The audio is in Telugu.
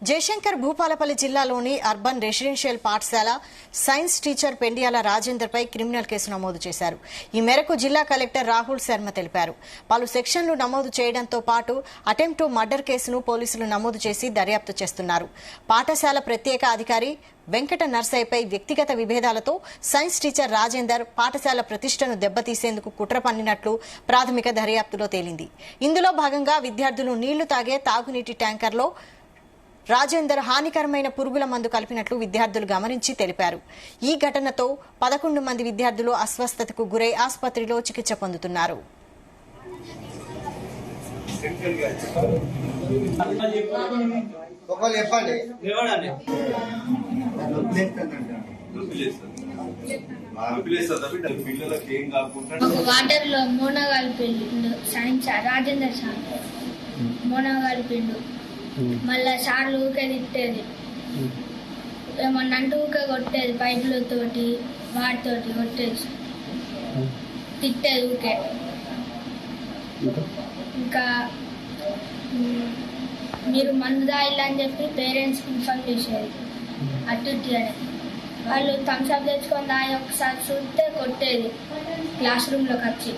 జయశంకర్ భూపాలపల్లి జిల్లాలోని అర్బన్ రెసిడెన్షియల్ పాఠశాల సైన్స్ టీచర్ పెండియాల రాజేందర్ పై క్రిమినల్ కేసు నమోదు చేశారు. ఈ మేరకు జిల్లా కలెక్టర్ రాహుల్ శర్మ తెలిపారు. పలు సెక్షన్లు నమోదు చేయడంతో పాటు అటెంప్ట్ టు మర్డర్ కేసును పోలీసులు నమోదు చేసి దర్యాప్తు చేస్తున్నారు. పాఠశాల ప్రత్యేక అధికారి వెంకట నర్సయ్యపై వ్యక్తిగత విభేదాలతో సైన్స్ టీచర్ రాజేందర్ పాఠశాల ప్రతిష్టను దెబ్బతీసేందుకు కుట్ర పన్నినట్లు ప్రాథమిక దర్యాప్తులో తేలింది. ఇందులో భాగంగా విద్యార్థులు నీళ్లు తాగే తాగునీటి ట్యాంకర్లో రాజేందర్ హానికరమైన పురుగుల మందు కలిపినట్లు విద్యార్థులు గమనించి తెలిపారు. ఈ ఘటనతో 11 మంది విద్యార్థులు అస్వస్థతకు గురై ఆసుపత్రిలో చికిత్స పొందుతున్నారు. వాటర్ లో మోనా కలిపిండు సైన్స్ రాజేందర్ సార్ మోనా కలిపిండు. మళ్ళా సార్లు ఊకే తిట్టేది, ఏమన్నా అంటే ఊకే కొట్టేది, పైపులతోటి వాటితోటి కొట్టేది, తిట్టేది ఊకే. ఇంకా మీరు మందు తాగిల్లని చెప్పి పేరెంట్స్కి ఇన్ఫార్మ్ చేసేది. అటు వాళ్ళు థమ్స్అప్ తెచ్చుకొని తాగి ఒకసారి చూస్తే కొట్టేది క్లాస్ రూమ్లోకి వచ్చి.